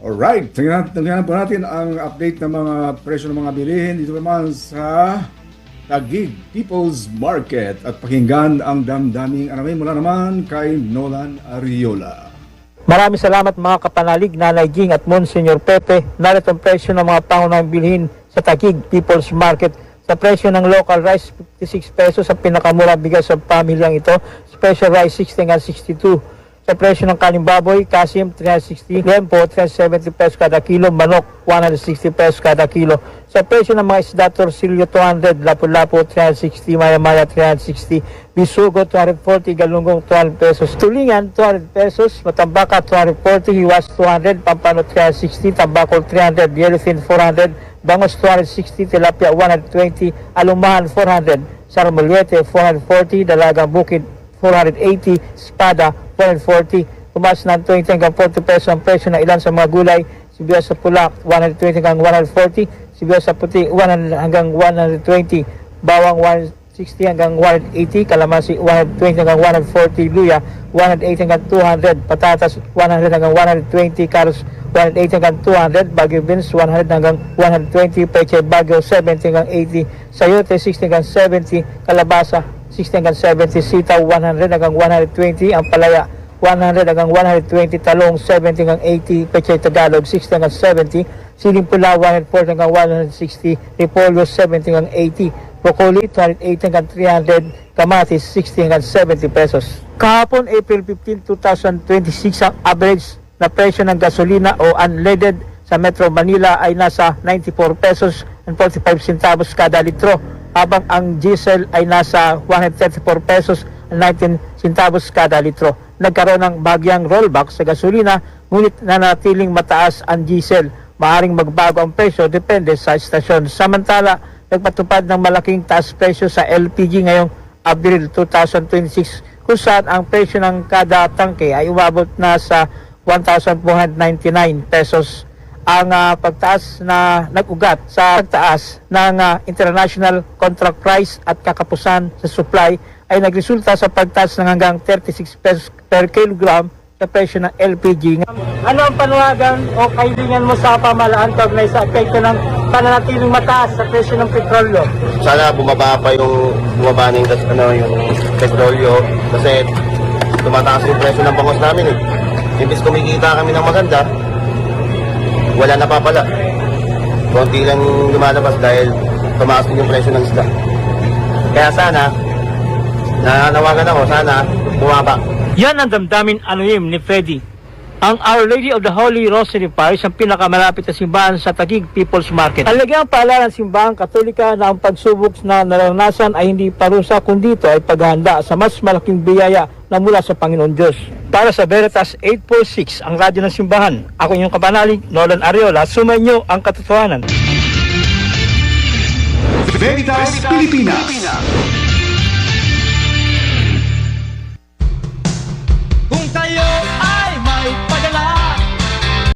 Alright, tingnan po natin ang update ng mga presyo ng mga bilihin dito naman sa Taguig People's Market at pakinggan ang damdaming anamay mula naman kay Nolan Ariola. Maraming salamat mga kapanalig, Nanay Jing at Monsignor Pepe. Narito ang presyo ng mga pangunahing bilhin sa Taguig People's Market. Sa presyo ng local rice, 56 pesos ang pinakamura bigas sa pamilyang ito. Special rice, 60 hanggang 62. Sa presyo ng kaning baboy, kasim 360, lempo 370 pesos kada kilo, manok 160 pesos kada kilo. Sa presyo ng mga isda, torsilyo 200, lapu-lapu 360, maya-maya 360, bisugo 240, galunggong 12 pesos, tulingan 200 pesos, matambaka 240, hiwas 200, pampano 360, tambakol 300, yellowfin 400, bangos 260, tilapia 120, alumahan 400, sarmoliete 440, dalagang bukid 480, espada 440, tumaas ng 20 hanggang 40 pesos ang presyo ng ilan sa mga gulay. Sibuyas sa pula 120 hanggang 140, sibuyas sa puti 100 hanggang 120, bawang 160 hanggang 180, kalamansi 120 hanggang 140, luya 180 hanggang 200, patatas 100 hanggang 120, carrots 180 hanggang 200, bagyo beans 100 hanggang 120, peche bagyo 70 hanggang 80, sayote 60 hanggang 70, kalabasa 60 hanggang 70, sitaw 100 hanggang 120, ang palaya 100 hanggang 120, talong 70 hanggang 80, pechay Tagalog 60 hanggang 70, siling pula 140 hanggang 160, repolyo 70 hanggang 80, broccoli 280 hanggang 300, kamatis 60 hanggang 70 pesos. Kahapon April 15, 2026 ang average na presyo ng gasolina o unleaded sa Metro Manila ay nasa 94 pesos and 45 centavos kada litro, habang ang diesel ay nasa 134 pesos and 19 centavos kada litro. Nagkaroon ng bagyang rollback sa gasolina, ngunit nanatiling mataas ang diesel. Maaring magbago ang presyo depende sa istasyon. Samantala, nagpatupad ng malaking taas presyo sa LPG ngayong Abril 2026, kung saan ang presyo ng kada tangke ay umabot na sa 1,499 pesos. Ang pagtaas na nag-ugat sa pagtaas ng international contract price at kakapusan sa supply ay nagresulta sa pagtaas ng hanggang 36 pesos per kilogram sa presyo ng LPG. Ano ang panawagan o kailangan mo sa pamahalaan kaugnay sa epekto ng pananatiling mataas sa presyo ng petrolyo? Sana bumaba pa yung yung petrolyo kasi tumataas yung presyo ng bangos namin eh. Imbis kumikita kami ng maganda, wala na pa pala. Konti lang lumalabas dahil tumaas din yung presyo ng isda. Kaya sana, nananawagan ako, sana bumaba. Yan ang damdamin anonim ni Freddy. Ang Our Lady of the Holy Rosary Parish ang pinakamalapit na simbahan sa Taguig People's Market. Talagang paalala ng simbahang Katolika na ang pagsubok na naranasan ay hindi parusa, kundi ito ay paghahanda sa mas malaking biyaya na mula sa Panginoon Diyos. Para sa Veritas 846, ang radyo ng simbahan, ako inyong kapanalig, Nolan Ariola, sumainyo ang katotohanan. Veritas Pilipinas.